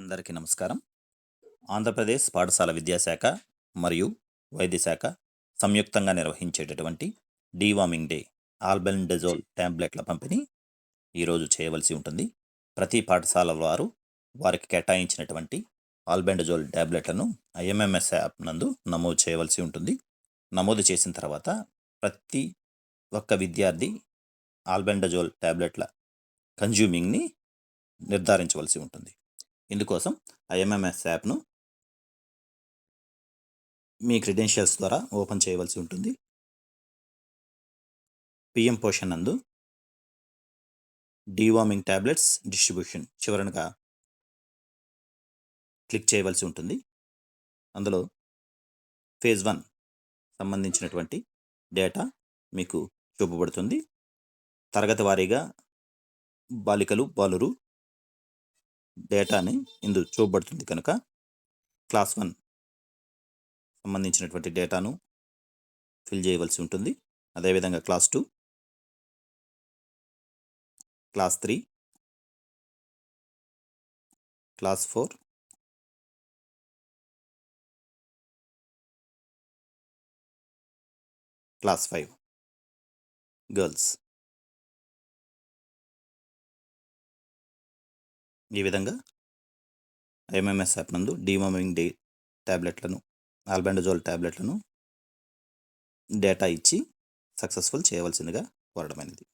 అందరికీ నమస్కారం. ఆంధ్రప్రదేశ్ పాఠశాల విద్యాశాఖ మరియు వైద్య శాఖ సంయుక్తంగా నిర్వహించేటటువంటి డీవార్మింగ్ డే ఆల్బెండజోల్ టాబ్లెట్ల పంపిణీ ఈరోజు చేయవలసి ఉంటుంది. ప్రతి పాఠశాల వారు వారికి కేటాయించినటువంటి ఆల్బెండజోల్ టాబ్లెట్లను ఐఎంఎంఎస్ యాప్ నందు నమోదు చేయవలసి ఉంటుంది. నమోదు చేసిన తర్వాత ప్రతి ఒక్క విద్యార్థి ఆల్బెండజోల్ టాబ్లెట్ల కన్జ్యూమింగ్ని నిర్ధారించవలసి ఉంటుంది. ఇందుకోసం ఐఎంఎంఎస్ యాప్ను మీ క్రెడెన్షియల్స్ ద్వారా ఓపెన్ చేయవలసి ఉంటుంది. పిఎం పోషన్ నందు డీవార్మింగ్ టాబ్లెట్స్ డిస్ట్రిబ్యూషన్ చివరనగా క్లిక్ చేయవలసి ఉంటుంది. అందులో ఫేజ్ 1 సంబంధించినటువంటి డేటా మీకు చూపబడుతుంది. తరగతి వారీగా బాలికలు బాలురు డేటాని ఇందులో చూపబడుతుంది కనుక క్లాస్ 1 సంబంధించినటువంటి డేటాను ఫిల్ చేయవలసి ఉంటుంది. అదేవిధంగా class 2, class 3, class 4, class 5 girls ఈ విధంగా ఐఎంఎంఎస్ యాప్ నందు డీవార్మింగ్ డే టాబ్లెట్లను ఆల్బెండజోల్ టాబ్లెట్లను డేటా ఇచ్చి సక్సెస్ఫుల్ చేయవలసిందిగా కోరడమైనది.